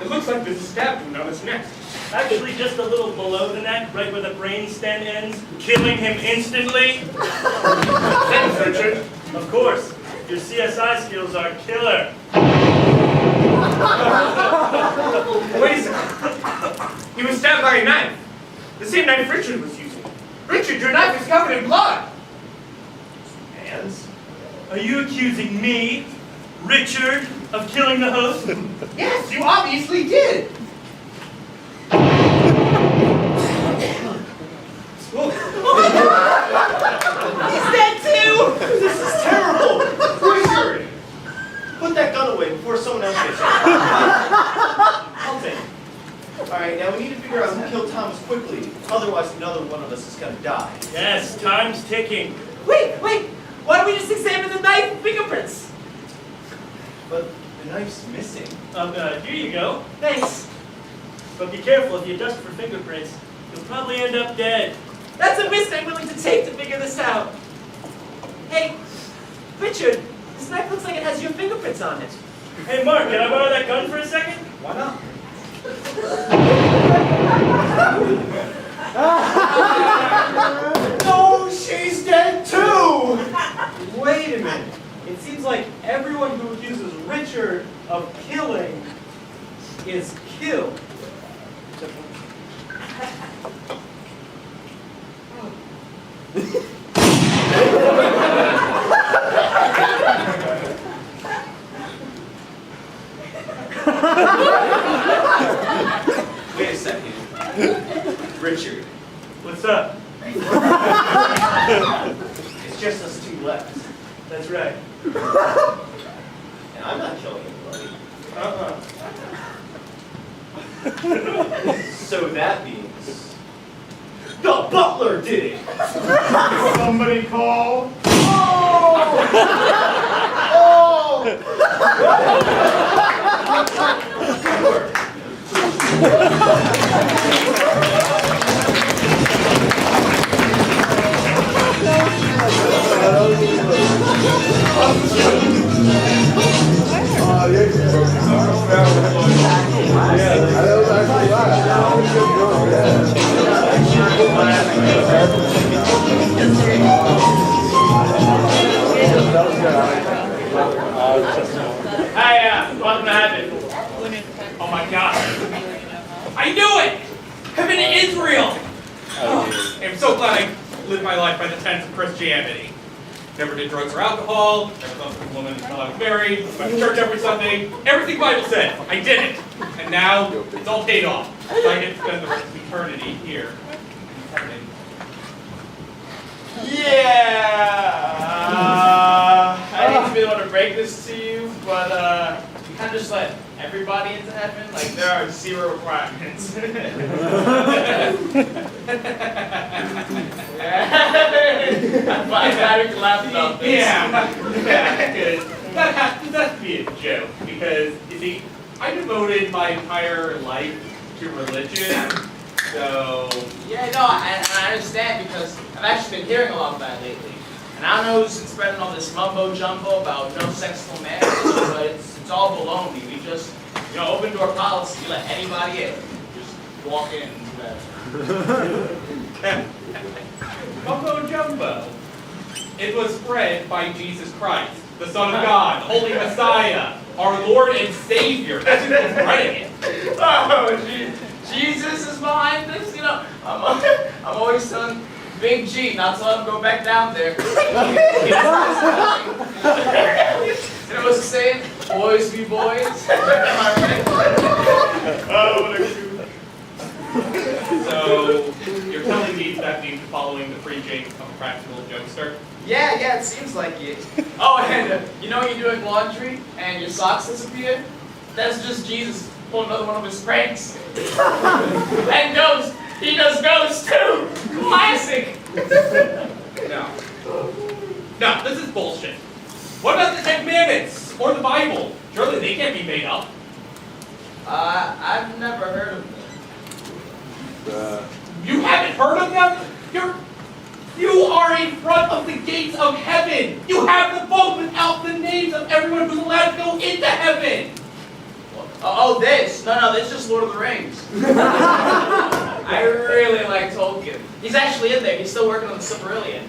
It looks like there's a stab wound on his neck. Actually, just a little below the neck, right where the brain stem ends, killing him instantly. Thanks, Richard. Of course, your CSI skills are killer. Wait a second. He was stabbed by a knife. The same knife Richard was using. Richard, your knife is covered in blood. Hands? Are you accusing me, Richard, of killing the host? Yes, you obviously did. He's dead too! This is terrible. Richard, put that gun away before someone else gets it. I'll take it. All right, now we need to figure out who killed Thomas quickly. Otherwise, another one of us is going to die. Yes, time's ticking. Wait! Why don't we just examine the knife fingerprints? But the knife's missing. Here you go. Thanks. But be careful, if you dust for fingerprints, you'll probably end up dead. That's a risk I'm willing to take to figure this out. Hey, Richard, this knife looks like it has your fingerprints on it. Hey, Mark, can I borrow that gun for a second? Why not? No, she's dead too! Wait a minute. It seems like everyone who accuses Richard of killing is killed. Wait a second. Richard. What's up? It's just us two left. That's right. And I'm not killing anybody. So that means the butler did it. Somebody call. Hi, welcome to Heaven. Oh my God. I knew it! Heaven in Israel! Oh, I'm so glad I lived my life by the tenets of Christianity. Never did drugs or alcohol, never thought of a woman until I was married, went to church every Sunday, everything the Bible said, I did it! And now, it's all paid off. So I get to spend the rest of eternity here. Yeah! I didn't really want to break this to you, but you kind of just let everybody into heaven. Like, there are 0 requirements. I'm glad we can laugh about this. Yeah, good. That has to be a joke, because, you see, I devoted my entire life to religion. So, yeah, no, I understand, because I've actually been hearing a lot about it lately. And I don't know who's been spreading all this mumbo-jumbo about no sexual marriage, but it's all baloney. We just, open door policy, you let anybody in. Just walk in. Mumbo-jumbo. It was spread by Jesus Christ, the Son of God, Holy Messiah, our Lord and Savior. That's who was spreading it. Oh, Jesus is behind this, I'm always telling Big G not to let him go back down there. You know what's the saying? Boys be boys. Am I right? Oh, what a coup. So, you're telling me that means following the preaching of a practical jokester? Yeah, it seems like it. Oh, and you know you're doing laundry and your socks disappear? That's just Jesus pulling another one of his pranks. And ghosts. He does ghosts too. Classic. No, this is bullshit. What about the Ten Commandments? Or the Bible? Surely they can't be made up. I've never heard of them. You haven't heard of them? You are in front of the gates of heaven. You have the book without the names of everyone who's allowed to go into heaven. Oh, this. No, this is just Lord of the Rings. I really like Tolkien. He's actually in there. He's still working on the Silmarillion.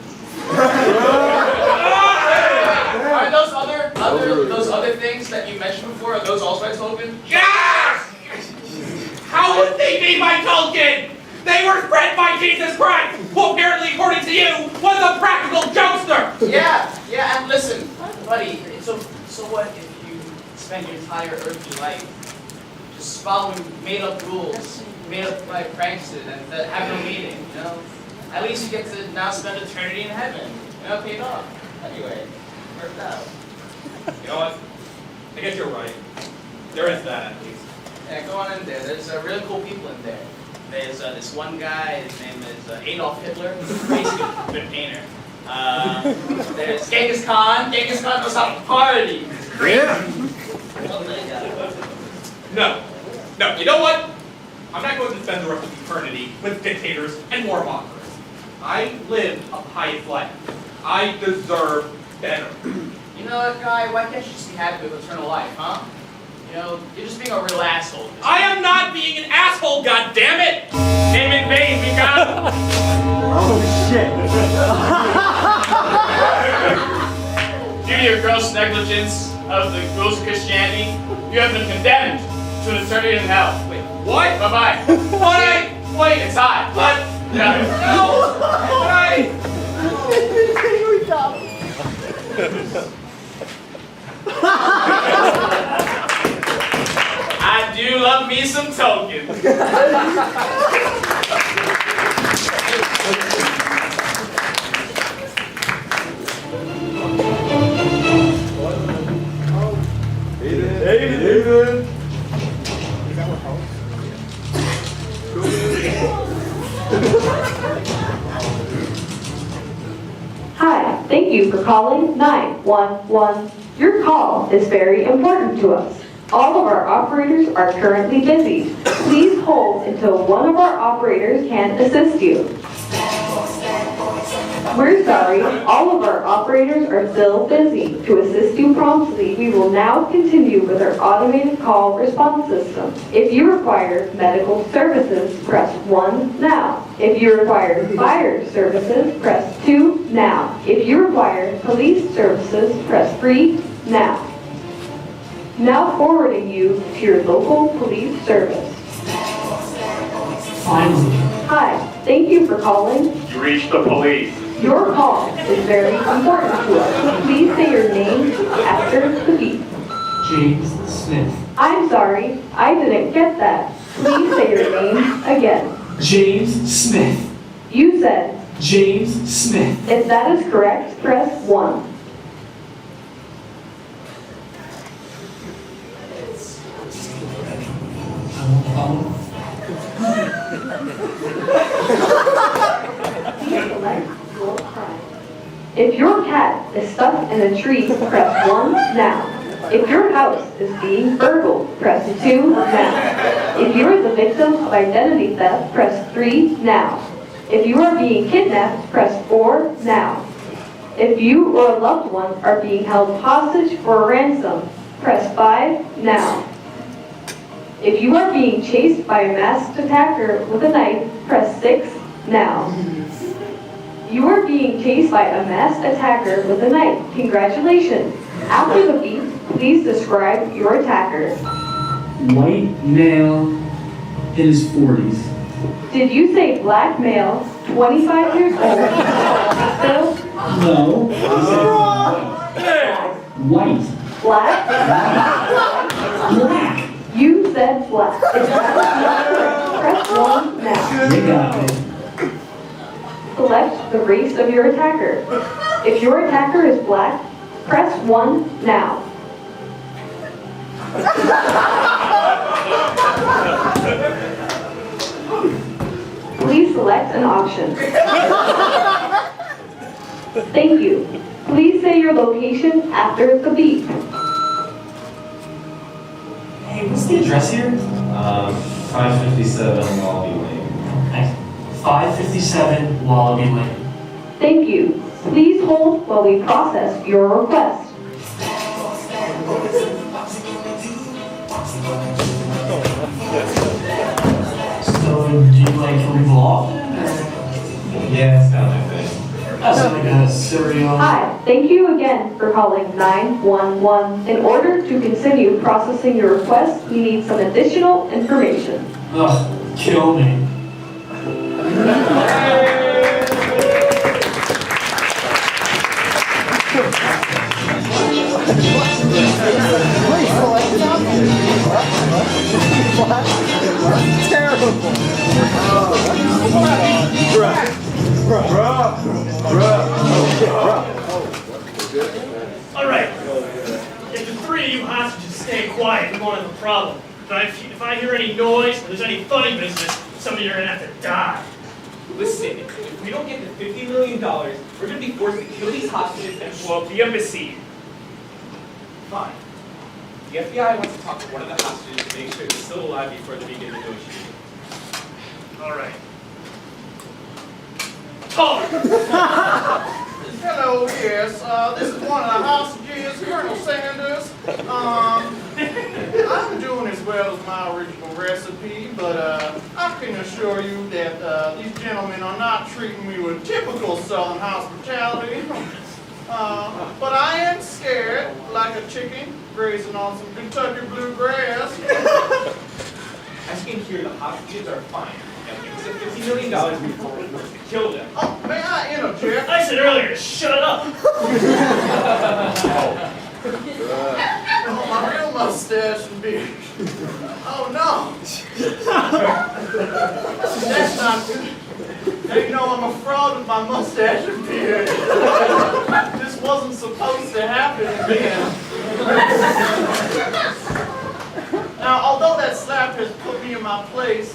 Are those other things that you mentioned before, are those also by Tolkien? Yes! How would they be by Tolkien? They were spread by Jesus Christ, who apparently, according to you, was a practical jokester! Yeah, and listen, buddy, so what if you spend your entire earthly life just following made-up rules, made-up like pranks that have no meaning, you know? At least you get to now spend eternity in heaven, you know, paid off. Anyway, worked out. You know what? I guess you're right. There is that, at least. Yeah, go on in there. There's really cool people in there. There's this one guy, his name is Adolf Hitler. He's a crazy good painter. There's Genghis Khan. Genghis Khan knows how to party. He's crazy. No, you know what? I'm not going to spend the rest of eternity with dictators and warmongers. I lived a pious life. I deserve better. You know what, guy? Why can't you just be happy with eternal life, huh? You know, you're just being a real asshole. I am not being an asshole, goddammit! Name in vain, Mika! Oh, shit. Due to your gross negligence of the rules of Christianity, you have been condemned to an eternity in hell. Wait, what? Bye-bye. Wait, it's hot. What? No. I do love me some Tolkien. David. Hi, thank you for calling 911. Your call is very important to us. All of our operators are currently busy. Please hold until one of our operators can assist you. We're sorry, all of our operators are still busy. To assist you promptly, we will now continue with our automated call response system. If you require medical services, press 1 now. If you require fire services, press 2 now. If you require police services, press 3 now. Now forwarding you to your local police service. Finally. Hi, thank you for calling. You reached the police. Your call is very important to us. Please say your name after the beep. James Smith. I'm sorry, I didn't get that. Please say your name again. James Smith. You said, James Smith. if that is correct, press 1. If your cat is stuck in a tree, press 1 now. If your house is being burgled, press 2 now. If you are the victim of identity theft, press 3 now. If you are being kidnapped, press 4 now. If you or a loved one are being held hostage for a ransom, press 5 now. If you are being chased by a masked attacker with a knife, press 6 now. You are being chased by a masked attacker with a knife. Congratulations. After the beep, please describe your attacker. White male in his 40s. Did you say black male, 25 years old? Still? No. Hey! White. Black? Black. You said black. If that is not correct, press 1 now. You got it. Select the race of your attacker. If your attacker is black, press 1 now. Please select an option. Thank you. Please say your location after the beep. Hey, what's the address here? 557 Wallaby Lane. Thanks. 557 Wallaby Lane. Thank you. Please hold while we process your request. So, do you like illegal often? Yeah, it's kind of my thing. That's like a serial. Hi, thank you again for calling 911. In order to continue processing your request, we need some additional information. Ugh, kill me. All right. If the three of you hostages stay quiet, we won't have a problem. But if I hear any noise or there's any funny business, some of you are gonna have to die. Listen, if we don't get the $50 million, we're going to be forced to kill these hostages and blow up the embassy. Fine. The FBI wants to talk to one of the hostages to make sure they're still alive before they begin negotiating. All right. Talk! Hello, yes. This is one of the hostages, Colonel Sanders. I'm doing as well as my original recipe, but I can assure you that these gentlemen are not treating me with typical Southern hospitality. But I am scared, like a chicken grazing on some Kentucky bluegrass. As you can hear, the hostages are fine. Now give us the $50 million before we're forced to kill them. Oh, may I interject? I said earlier to shut up! Oh, my real mustache and beard. Oh, no. That's not good. Now you know I'm a fraud with my mustache and beard. This wasn't supposed to happen again. Now, although that slap has put me in my place,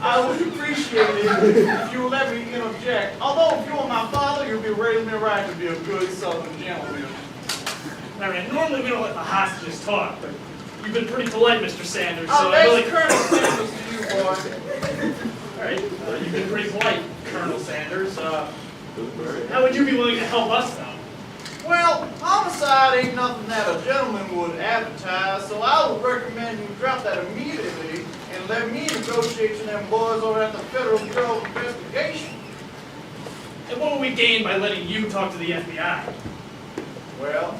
I would appreciate it if you would let me interject. Although if you were my father, you'd be raising me right to be a good Southern gentleman. All right, normally we don't let the hostages talk, but you've been pretty polite, Mr. Sanders, so I That's really... Colonel Sanders to you, boy. All right, you've been pretty polite, Colonel Sanders. How would you be willing to help us, though? Well, homicide ain't nothing that a gentleman would advertise, so I would recommend you drop that immediately and let me negotiate to them boys over at the Federal Bureau of Investigation. And what will we gain by letting you talk to the FBI? Well,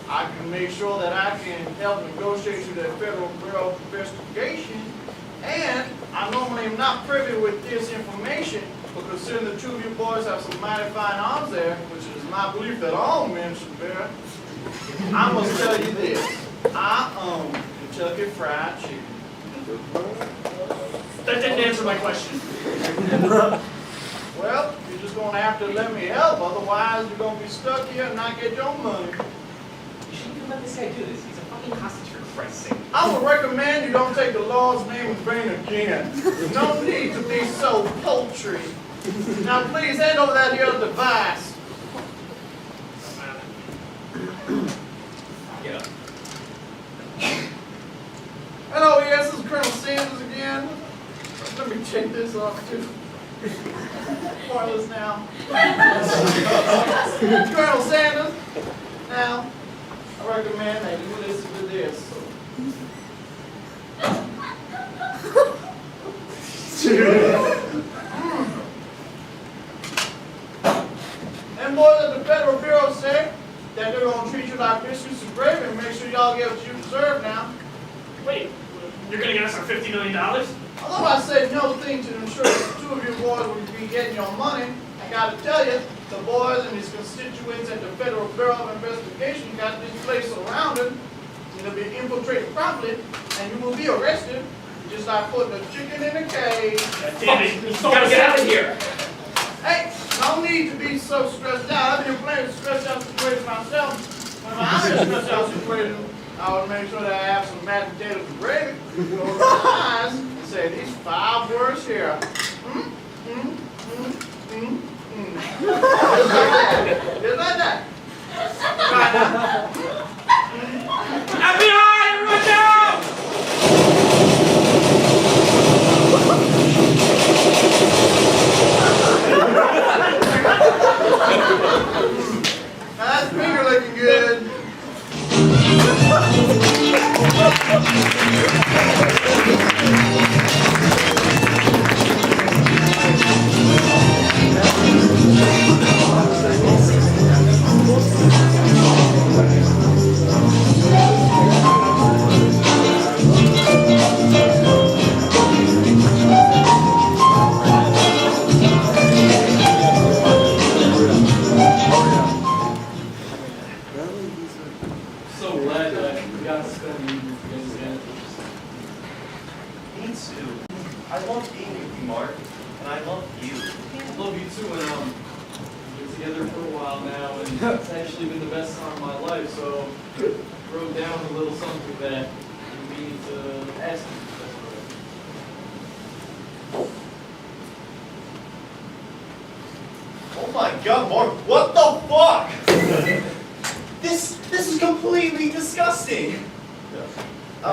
I can make sure that I can help negotiate to the Federal Bureau of Investigation, and I normally am not privy with this information, but considering the two of you boys have some mighty fine arms there, which is my belief that all men should bear, I must tell you this. I own Kentucky Fried Chicken. That didn't answer my question. Well, you're just going to have to let me help, otherwise you're going to be stuck here and not get your money. You shouldn't even let this guy do this. He's a fucking hostage, for Christ's sake. I would recommend you don't take the law's name in vain again. No need to be so paltry. Now please hand over that here device. Get up. Hello, yes, this is Colonel Sanders again. Let me check this off too. Wireless now. Colonel Sanders. Now, I recommend that you listen to this. And boys at the Federal Bureau say that they're going to treat you like biscuits and gravy and make sure y'all get what you deserve now. Wait, you're going to get us our $50 million? Although I said no thing to ensure that the two of you boys would be getting your money, I gotta tell you, The boys and his constituents at the Federal Bureau of Investigation got this place surrounded. It'll be infiltrated promptly, and you will be arrested, just like putting a chicken in a cage. Damn it, you gotta get out of here. Hey, no need to be so stressed out. I've been playing stressed out situations myself. When I'm in a stressed out situation, I would make sure that I have some mashed potatoes and gravy. Close my eyes and say these 5 words here. Just like that. FBI, everyone down! That's finger looking good. So glad that we got to spend the evening together again. Me too. I love being with you, Mark, and I love you. I love you too, and we've been together for a while now, and it's actually been the best time of my life, so I wrote down a little something that we need to ask you. Oh my God, Mark, what the fuck? This is completely disgusting. I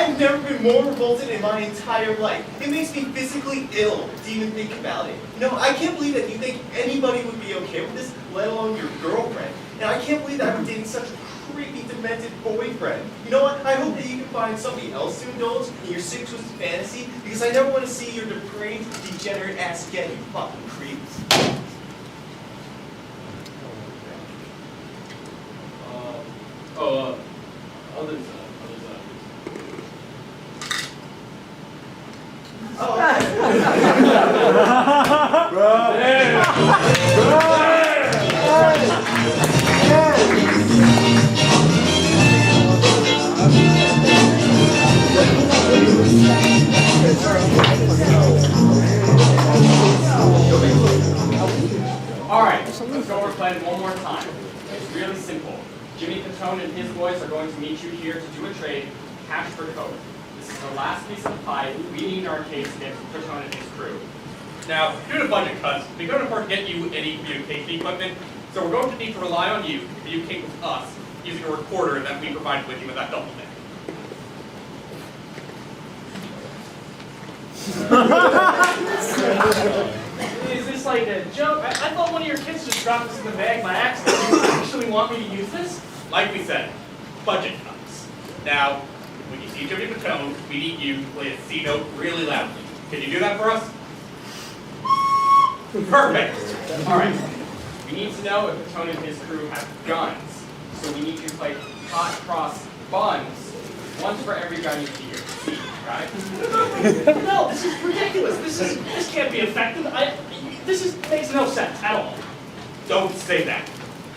have never been more revolted in my entire life. It makes me physically ill to even think about it. You know, I can't believe that you think anybody would be okay with this, let alone your girlfriend. And I can't believe that I'm dating such a creepy, demented boyfriend. You know what? I hope that you can find somebody else to indulge in your sick, twisted fantasy, because I never want to see your depraved, degenerate ass again, you fucking creeps. Others. Alright, let's go over plan one more time. It's really simple. Jimmy Patone and his boys are going to meet you here to do a trade, cash for code. This is the last piece of the pie we need in our case against Patone and his crew. Now, due to budget cuts, we couldn't afford to get you any communication equipment, so we're going to need to rely on you to communicate with us using a recorder that we provided with you with that double thing. Is this like a joke? I thought one of your kids just dropped this in the bag by accident. Do you actually want me to use this? Like we said, budget cuts. Now, when you see Jimmy Patone, we need you to play a C note really loudly. Can you do that for us? Perfect. All right. We need to know if Patone and his crew have guns. So we need you to play hot cross buns once for every gun you see here. See, got it? No, this is ridiculous. This can't be effective. This makes no sense at all. Don't say that.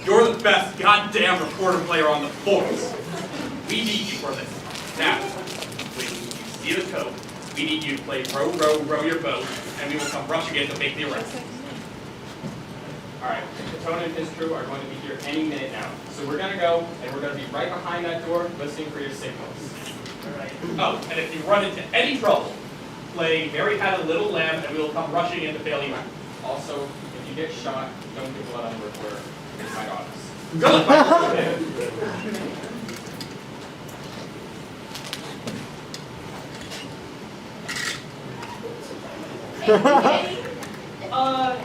You're the best goddamn reporter player on the force. We need you for this. Now, when you see the code, we need you to play row, row, row your boat, and we will come rushing in to make the arrest. Alright, Patone and his crew are going to be here any minute now. So we're going to go, and we're going to be right behind that door, listening for your signals. Alright. Oh, and if you run into any trouble, play Mary Had a Little Lamb, and we will come rushing in to bail you out. Also, if you get shot, don't get blood on the recorder. It's my daughters. Good luck!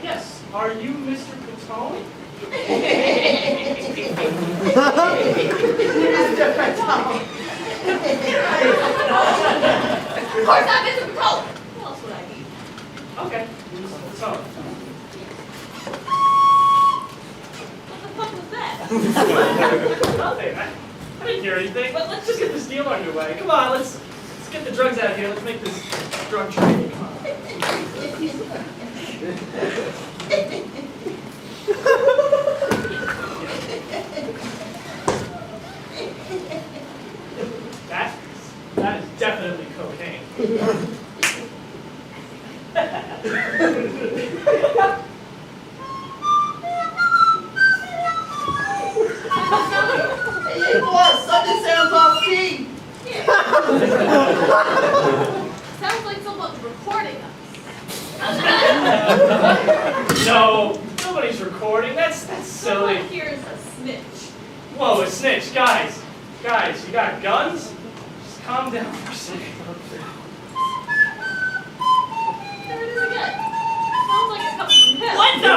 Yes. Are you Mr. Patone? Mr. Patone. Of course I'm Mr. Patone. Who else would I be? Okay. Mr. Patone. What the fuck was that? Nothing. I didn't hear anything. Let's just get this deal underway. Come on, let's get the drugs out of here. Let's make this drug trade. Come on. That is definitely cocaine. Hey, boss, something sounds off key. Sounds like someone's recording us. No, nobody's recording. That's silly. Someone here is a snitch. Whoa, a snitch, guys, you got guns? Just calm down for a second. There it is again. Sounds like it comes from him. What? No,